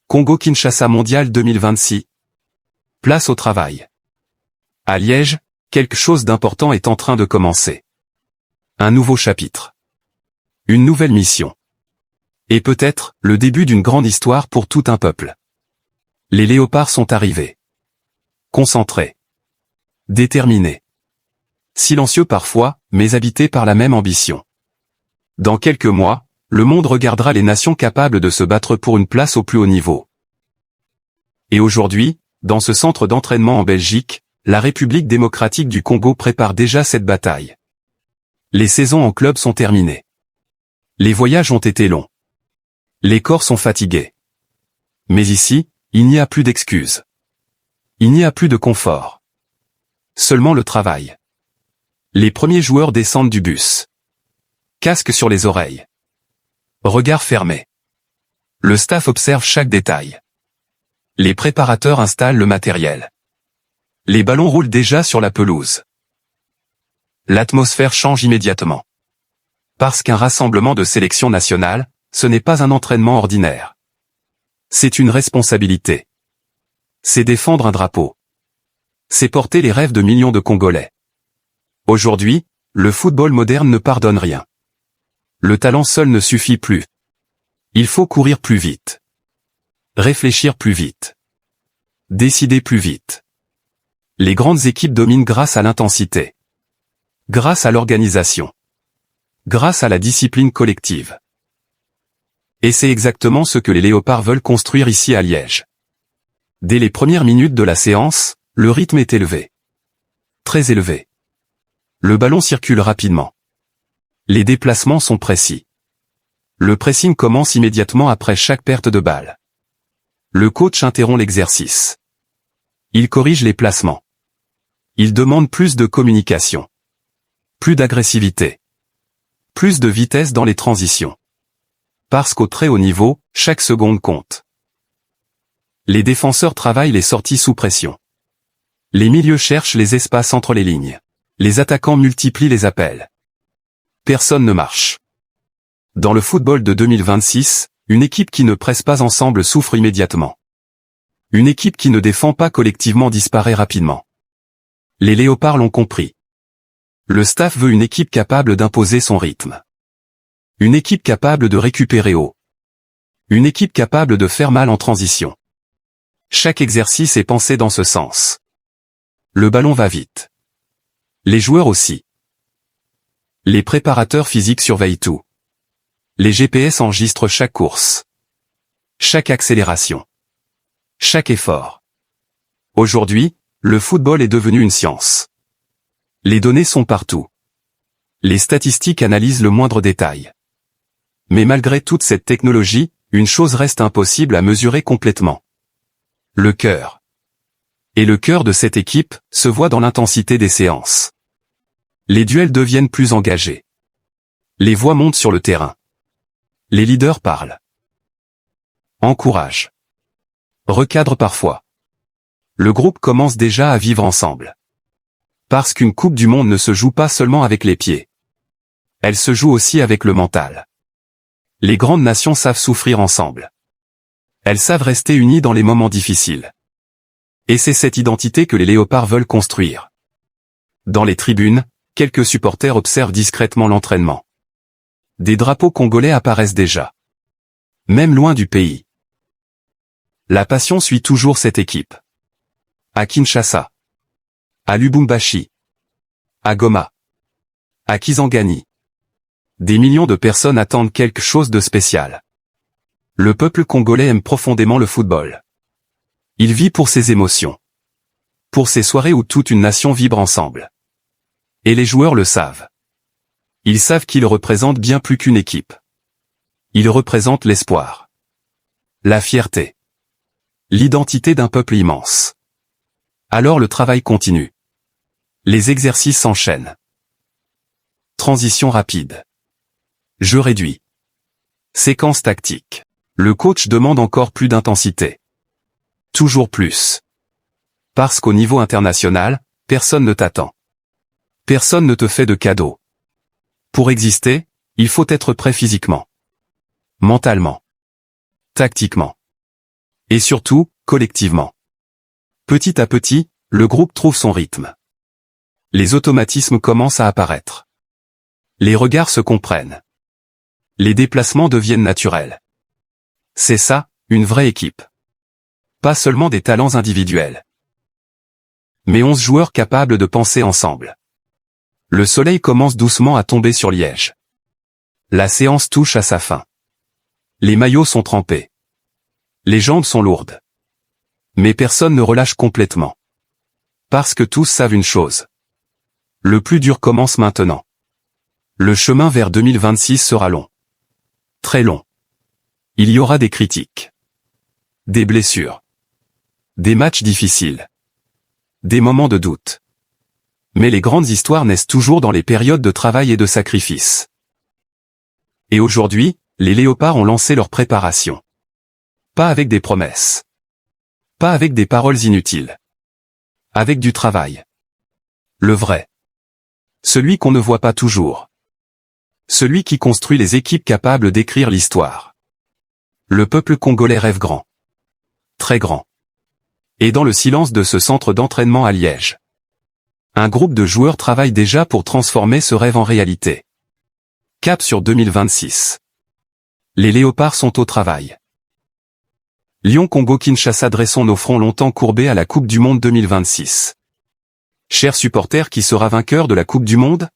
Congo-Kinshasa Mondial 2026. Place au travail. À Liège, quelque chose d'important est en train de commencer. Un nouveau chapitre. Une nouvelle mission. Et peut-être, le début d'une grande histoire pour tout un peuple. Les léopards sont arrivés. Concentrés. Déterminés. Silencieux parfois, mais habités par la même ambition. Dans quelques mois, le monde regardera les nations capables de se battre pour une place au plus haut niveau. Et aujourd'hui, dans ce centre d'entraînement en Belgique, la République démocratique du Congo prépare déjà cette bataille. Les saisons en club sont terminées. Les voyages ont été longs. Les corps sont fatigués. Mais ici, il n'y a plus d'excuses. Il n'y a plus de confort. Seulement le travail. Les premiers joueurs descendent du bus. Casque sur les oreilles. Regard fermé. Le staff observe chaque détail. Les préparateurs installent le matériel. Les ballons roulent déjà sur la pelouse. L'atmosphère change immédiatement. Parce qu'un rassemblement de sélection nationale, ce n'est pas un entraînement ordinaire. C'est une responsabilité. C'est défendre un drapeau. C'est porter les rêves de millions de Congolais. Aujourd'hui, le football moderne ne pardonne rien. Le talent seul ne suffit plus. Il faut courir plus vite. Réfléchir plus vite. Décider plus vite. Les grandes équipes dominent grâce à l'intensité. Grâce à l'organisation. Grâce à la discipline collective. Et c'est exactement ce que les léopards veulent construire ici à Liège. Dès les premières minutes de la séance, le rythme est élevé. Très élevé. Le ballon circule rapidement. Les déplacements sont précis. Le pressing commence immédiatement après chaque perte de balle. Le coach interrompt l'exercice. Il corrige les placements. Il demande plus de communication. Plus d'agressivité. Plus de vitesse dans les transitions. Parce qu'au très haut niveau, chaque seconde compte. Les défenseurs travaillent les sorties sous pression. Les milieux cherchent les espaces entre les lignes. Les attaquants multiplient les appels. Personne ne marche. Dans le football de 2026, une équipe qui ne presse pas ensemble souffre immédiatement. Une équipe qui ne défend pas collectivement disparaît rapidement. Les léopards l'ont compris. Le staff veut une équipe capable d'imposer son rythme. Une équipe capable de récupérer haut. Une équipe capable de faire mal en transition. Chaque exercice est pensé dans ce sens. Le ballon va vite. Les joueurs aussi. Les préparateurs physiques surveillent tout. Les GPS enregistrent chaque course. Chaque accélération. Chaque effort. Aujourd'hui, le football est devenu une science. Les données sont partout. Les statistiques analysent le moindre détail. Mais malgré toute cette technologie, une chose reste impossible à mesurer complètement. Le cœur. Et le cœur de cette équipe se voit dans l'intensité des séances. Les duels deviennent plus engagés. Les voix montent sur le terrain. Les leaders parlent. Encouragent. Recadrent parfois. Le groupe commence déjà à vivre ensemble. Parce qu'une Coupe du Monde ne se joue pas seulement avec les pieds. Elle se joue aussi avec le mental. Les grandes nations savent souffrir ensemble. Elles savent rester unies dans les moments difficiles. Et c'est cette identité que les léopards veulent construire. Dans les tribunes, quelques supporters observent discrètement l'entraînement. Des drapeaux congolais apparaissent déjà. Même loin du pays. La passion suit toujours cette équipe. À Kinshasa. À Lubumbashi. À Goma. À Kisangani. Des millions de personnes attendent quelque chose de spécial. Le peuple congolais aime profondément le football. Il vit pour ses émotions. Pour ces soirées où toute une nation vibre ensemble. Et les joueurs le savent. Ils savent qu'ils représentent bien plus qu'une équipe. Ils représentent l'espoir. La fierté. L'identité d'un peuple immense. Alors le travail continue. Les exercices s'enchaînent. Transition rapide. Jeu réduit. Séquence tactique. Le coach demande encore plus d'intensité. Toujours plus. Parce qu'au niveau international, personne ne t'attend. Personne ne te fait de cadeaux. Pour exister, il faut être prêt physiquement. Mentalement. Tactiquement. Et surtout, collectivement. Petit à petit, le groupe trouve son rythme. Les automatismes commencent à apparaître. Les regards se comprennent. Les déplacements deviennent naturels. C'est ça, une vraie équipe. Pas seulement des talents individuels. Mais 11 joueurs capables de penser ensemble. Le soleil commence doucement à tomber sur Liège. La séance touche à sa fin. Les maillots sont trempés. Les jambes sont lourdes. Mais personne ne relâche complètement. Parce que tous savent une chose. Le plus dur commence maintenant. Le chemin vers 2026 sera long. Très long. Il y aura des critiques. Des blessures. Des matchs difficiles. Des moments de doute. Mais les grandes histoires naissent toujours dans les périodes de travail et de sacrifice. Et aujourd'hui, les Léopards ont lancé leur préparation. Pas avec des promesses. Pas avec des paroles inutiles. Avec du travail. Le vrai. Celui qu'on ne voit pas toujours. Celui qui construit les équipes capables d'écrire l'histoire. Le peuple congolais rêve grand. Très grand. Et dans le silence de ce centre d'entraînement à Liège, un groupe de joueurs travaille déjà pour transformer ce rêve en réalité. Cap sur 2026. Les Léopards sont au travail. Lyon-Congo-Kinshasa, dressons nos fronts longtemps courbés à la Coupe du Monde 2026. Chers supporters, qui sera vainqueur de la Coupe du Monde ?